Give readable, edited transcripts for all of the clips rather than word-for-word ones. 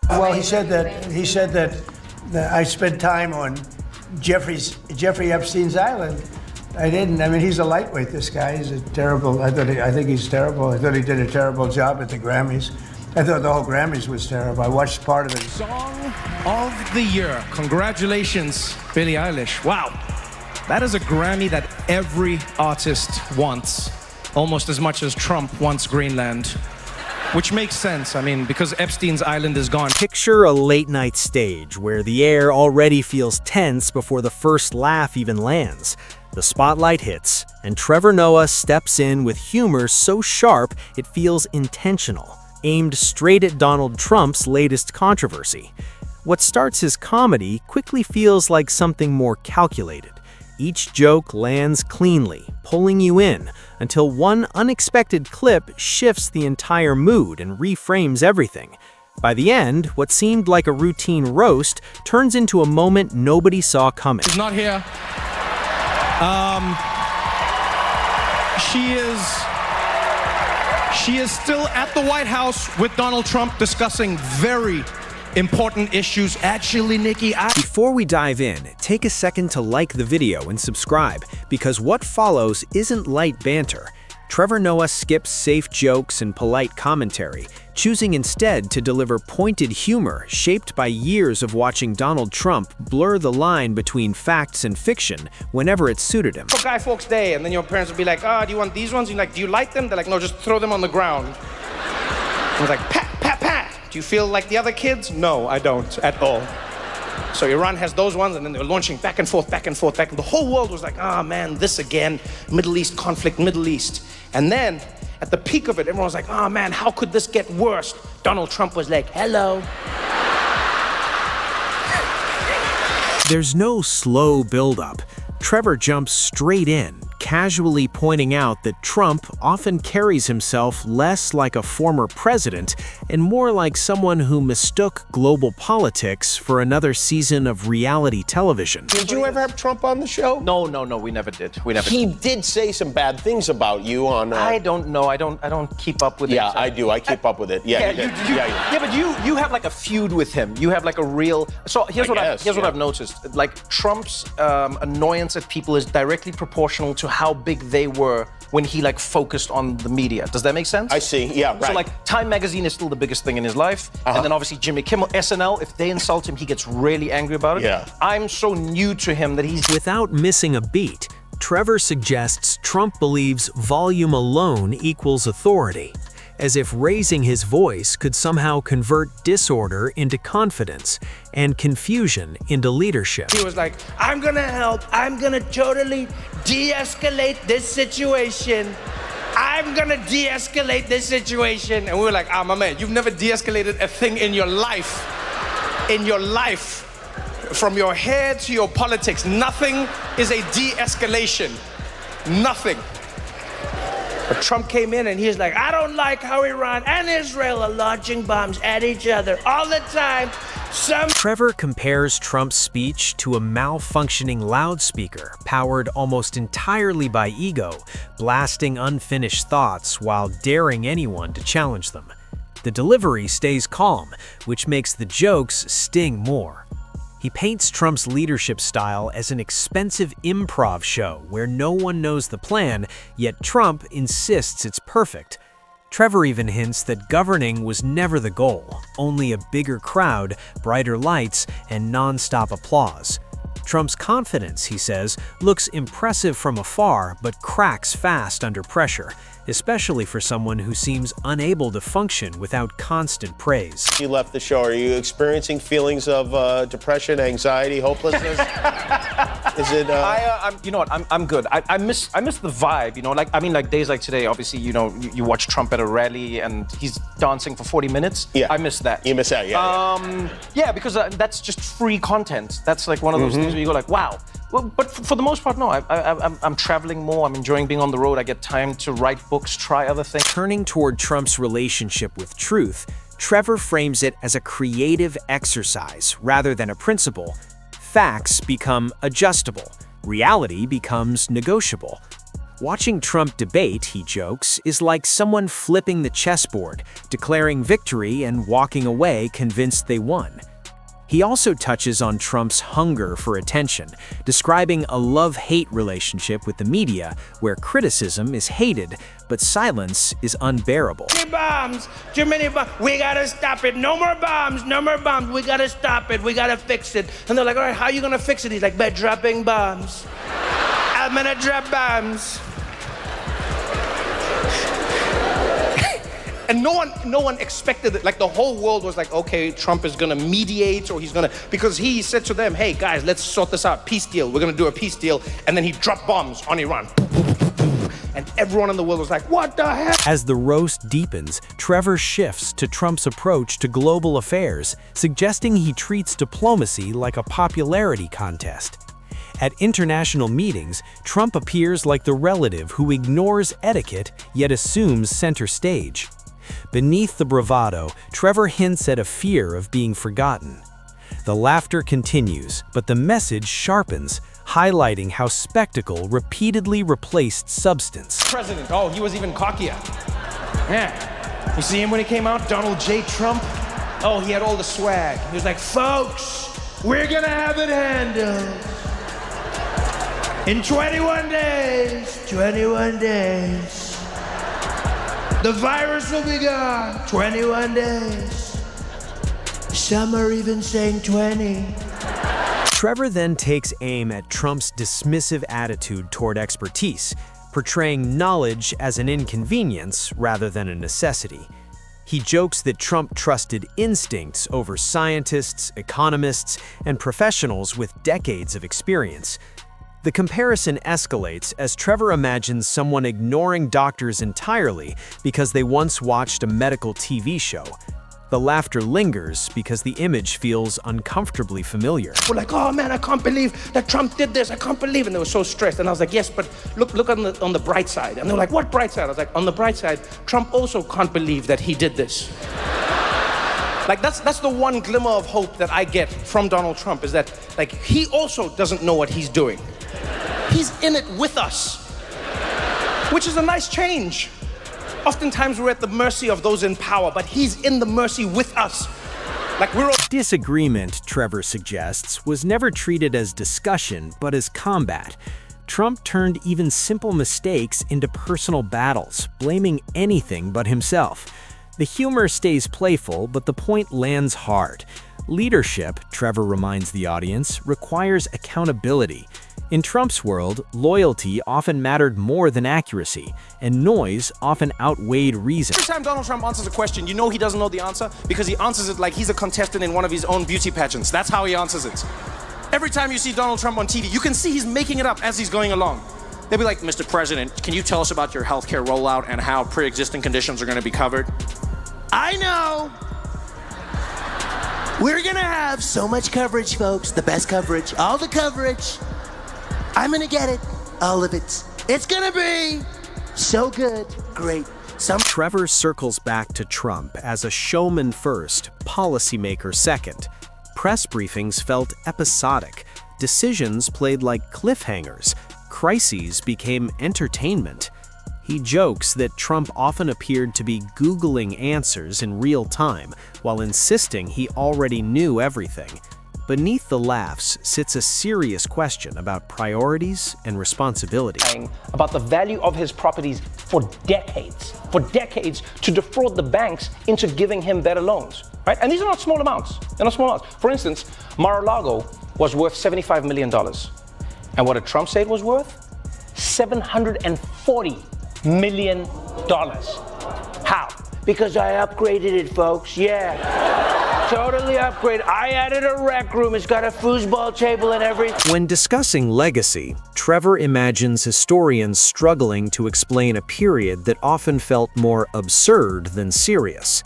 Well, he said that I spent time on Jeffrey Epstein's island. I didn't. I mean, he's a lightweight, this guy. He's a terrible, I think he's terrible. I thought he did a terrible job at the Grammys. I thought the whole Grammys was terrible. I watched part of it. Song of the Year. Congratulations, Billie Eilish. Wow. That is a Grammy that every artist wants, almost as much as Trump wants Greenland. Which makes sense, I mean, because Epstein's island is gone. Picture a late-night stage where the air already feels tense before the first laugh even lands. The spotlight hits, and Trevor Noah steps in with humor so sharp it feels intentional, aimed straight at Donald Trump's latest controversy. What starts as comedy quickly feels like something more calculated. Each joke lands cleanly, pulling you in, until one unexpected clip shifts the entire mood and reframes everything. By the end, what seemed like a routine roast turns into a moment nobody saw coming. She's not here. She is still at the White House with Donald Trump discussing very important issues. Actually, Nikki, Before we dive in, take a second to like the video and subscribe, because what follows isn't light banter. Trevor Noah skips safe jokes and polite commentary, choosing instead to deliver pointed humor shaped by years of watching Donald Trump blur the line between facts and fiction whenever it suited him. Guy Fawkes Day, and then your parents would be like, do you want these ones? You're like, do you like them? They're like, no, just throw them on the ground. I was like, pat, pat, pat. Do you feel like the other kids? No, I don't at all. So Iran has those ones, and then they're launching back and forth, back and forth, back. And the whole world was like, man, this again, Middle East conflict, Middle East. And then, at the peak of it, everyone was like, man, how could this get worse? Donald Trump was like, hello. There's no slow build-up. Trevor jumps straight in, casually pointing out that Trump often carries himself less like a former president and more like someone who mistook global politics for another season of reality television. Did you ever have Trump on the show? No, we never did. He did say some bad things about you on... I don't know. I don't keep up with it. Yeah, I do. I keep up with it. Yeah, but you have like a feud with him. You have like a real... So here's what I've noticed. Like Trump's annoyance at people is directly proportional to how big they were when he like focused on the media. Does that make sense? I see, yeah, right. So like Time Magazine is still the biggest thing in his life. And then obviously Jimmy Kimmel, SNL, if they insult him, he gets really angry about it. Yeah. I'm so new to him that he's... Without missing a beat, Trevor suggests Trump believes volume alone equals authority, as if raising his voice could somehow convert disorder into confidence and confusion into leadership. He was like, I'm gonna help. I'm gonna totally de-escalate this situation. I'm gonna de-escalate this situation. And we were like, my man, you've never de-escalated a thing in your life. In your life. From your hair to your politics, nothing is a de-escalation. Nothing. But Trump came in and he's like, I don't like how Iran and Israel are launching bombs at each other all the time. Trevor compares Trump's speech to a malfunctioning loudspeaker powered almost entirely by ego, blasting unfinished thoughts while daring anyone to challenge them. The delivery stays calm, which makes the jokes sting more. He paints Trump's leadership style as an expensive improv show where no one knows the plan, yet Trump insists it's perfect. Trevor even hints that governing was never the goal, only a bigger crowd, brighter lights, and non-stop applause. Trump's confidence, he says, looks impressive from afar but cracks fast under pressure, especially for someone who seems unable to function without constant praise. You left the show. Are you experiencing feelings of depression, anxiety, hopelessness? Is it? You know what? I'm good. I miss the vibe. You know, like I mean, like days like today. Obviously, you know, you watch Trump at a rally and he's dancing for 40 minutes. Yeah. I miss that. You miss that, yeah. Yeah, because that's just free content. That's like one of those things where you go like, wow. Well, but for the most part, no. I'm traveling more. I'm enjoying being on the road. I get time to write books, try other things. Turning toward Trump's relationship with truth, Trevor frames it as a creative exercise rather than a principle. Facts become adjustable. Reality becomes negotiable. Watching Trump debate, he jokes, is like someone flipping the chessboard, declaring victory and walking away convinced they won. He also touches on Trump's hunger for attention, describing a love-hate relationship with the media where criticism is hated, but silence is unbearable. Too many bombs, we gotta stop it. No more bombs, we gotta stop it, we gotta fix it. And they're like, all right, how are you gonna fix it? He's like, by dropping bombs. I'm gonna drop bombs. And no one expected it. Like, the whole world was like, okay, Trump is gonna mediate, or because he said to them, hey guys, let's sort this out, peace deal. We're gonna do a peace deal. And then he dropped bombs on Iran. And everyone in the world was like, what the hell? As the roast deepens, Trevor shifts to Trump's approach to global affairs, suggesting he treats diplomacy like a popularity contest. At international meetings, Trump appears like the relative who ignores etiquette yet assumes center stage. Beneath the bravado, Trevor hints at a fear of being forgotten. The laughter continues, but the message sharpens, highlighting how spectacle repeatedly replaced substance. President, oh, he was even cockier. Yeah. You see him when he came out, Donald J. Trump? Oh, he had all the swag. He was like, folks, we're gonna have it handled. In 21 days, the virus will be gone. 21 days. Some are even saying 20. Trevor then takes aim at Trump's dismissive attitude toward expertise, portraying knowledge as an inconvenience rather than a necessity. He jokes that Trump trusted instincts over scientists, economists, and professionals with decades of experience. The comparison escalates as Trevor imagines someone ignoring doctors entirely because they once watched a medical TV show. The laughter lingers because the image feels uncomfortably familiar. We're like, oh man, I can't believe that Trump did this. I can't believe it. And they were so stressed. And I was like, yes, but look on the bright side. And they were like, what bright side? I was like, on the bright side, Trump also can't believe that he did this. Like, that's the one glimmer of hope that I get from Donald Trump, is that, like, he also doesn't know what he's doing. He's in it with us, which is a nice change. Oftentimes we're at the mercy of those in power, but he's in the mercy with us. Like, we're all... Disagreement, Trevor suggests, was never treated as discussion, but as combat. Trump turned even simple mistakes into personal battles, blaming anything but himself. The humor stays playful, but the point lands hard. Leadership, Trevor reminds the audience, requires accountability. In Trump's world, loyalty often mattered more than accuracy, and noise often outweighed reason. Every time Donald Trump answers a question, you know he doesn't know the answer because he answers it like he's a contestant in one of his own beauty pageants. That's how he answers it. Every time you see Donald Trump on TV, you can see he's making it up as he's going along. They'll be like, Mr. President, can you tell us about your healthcare rollout and how pre-existing conditions are going to be covered? I know. We're going to have so much coverage, folks. The best coverage. All the coverage. I'm gonna get it, all of it. It's gonna be so good, great. Trevor circles back to Trump as a showman first, policymaker second. Press briefings felt episodic. Decisions played like cliffhangers. Crises became entertainment. He jokes that Trump often appeared to be Googling answers in real time, while insisting he already knew everything. Beneath the laughs sits a serious question about priorities and responsibility. About the value of his properties for decades to defraud the banks into giving him better loans, right? And these are not small amounts. They're not small amounts. For instance, Mar-a-Lago was worth $75 million. And what did Trump say it was worth? $740 million. How? Because I upgraded it, folks. Yeah. Totally upgraded. I added a rec room. It's got a foosball table and everything. When discussing legacy, Trevor imagines historians struggling to explain a period that often felt more absurd than serious.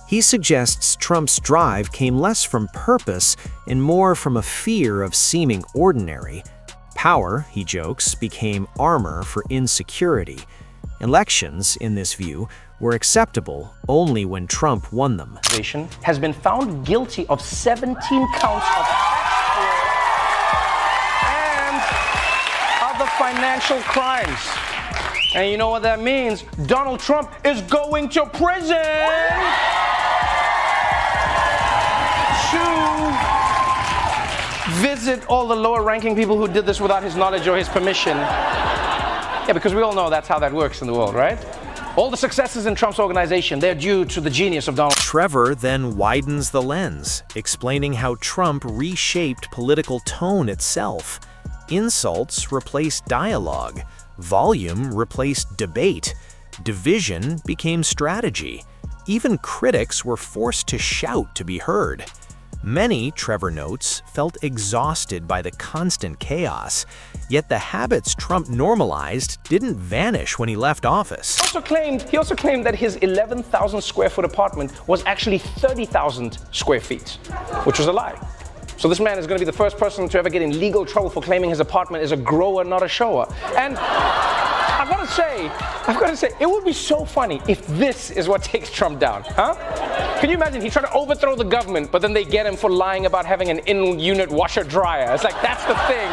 He suggests Trump's drive came less from purpose and more from a fear of seeming ordinary. Power, he jokes, became armor for insecurity. Elections, in this view, were acceptable only when Trump won them. Has been found guilty of 17 counts of and other financial crimes. And you know what that means? Donald Trump is going to prison to visit all the lower ranking people who did this without his knowledge or his permission. Yeah, because we all know that's how that works in the world, right? All the successes in Trump's organization, they're due to the genius of Donald. Trevor then widens the lens, explaining how Trump reshaped political tone itself. Insults replaced dialogue, volume replaced debate, division became strategy. Even critics were forced to shout to be heard. Many, Trevor notes, felt exhausted by the constant chaos, yet the habits Trump normalized didn't vanish when he left office. He also claimed that his 11,000 square foot apartment was actually 30,000 square feet, which was a lie. So this man is going to be the first person to ever get in legal trouble for claiming his apartment is a grower, not a shower. And I've got to say, it would be so funny if this is what takes Trump down, huh? Can you imagine? He tried to overthrow the government, but then they get him for lying about having an in-unit washer-dryer. It's like, that's the thing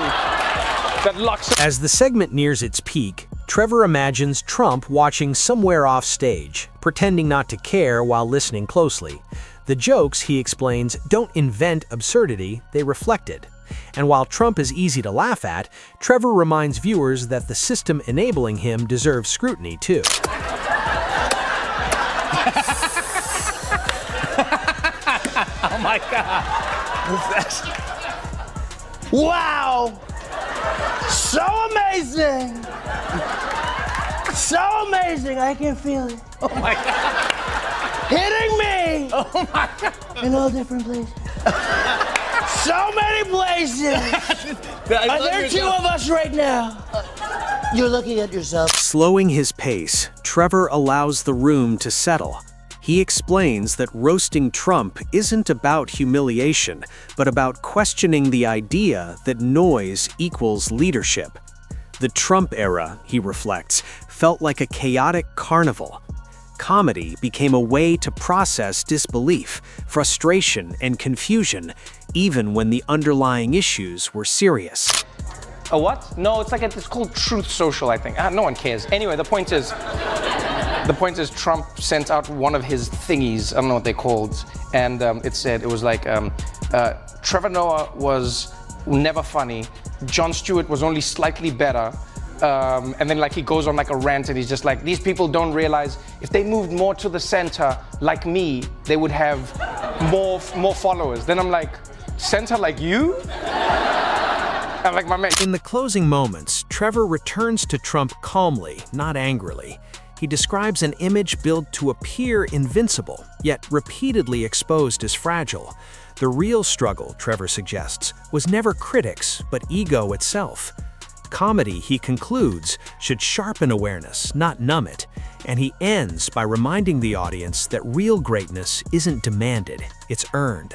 that locks him. As the segment nears its peak, Trevor imagines Trump watching somewhere off stage, pretending not to care while listening closely. The jokes, he explains, don't invent absurdity, they reflect it. And while Trump is easy to laugh at, Trevor reminds viewers that the system enabling him deserves scrutiny too. Oh my God. Wow. So amazing. So amazing. I can feel it. Oh my God. Hitting me. Oh my God. In all different places. So many places. Are there two of us right now? You're looking at yourself. Slowing his pace, Trevor allows the room to settle. He explains that roasting Trump isn't about humiliation, but about questioning the idea that noise equals leadership. The Trump era, he reflects, felt like a chaotic carnival. Comedy became a way to process disbelief, frustration, and confusion, even when the underlying issues were serious. A what? No, it's called Truth Social, I think. No one cares. Anyway, the point is Trump sent out one of his thingies, I don't know what they're called, and it was like, Trevor Noah was never funny, Jon Stewart was only slightly better, and then like he goes on like a rant and he's just like, these people don't realize if they moved more to the center like me, they would have more followers. Then I'm like, center like you? I'm like, my man. In the closing moments, Trevor returns to Trump calmly, not angrily. He describes an image built to appear invincible, yet repeatedly exposed as fragile. The real struggle, Trevor suggests, was never critics, but ego itself. Comedy, he concludes, should sharpen awareness, not numb it. And he ends by reminding the audience that real greatness isn't demanded, it's earned.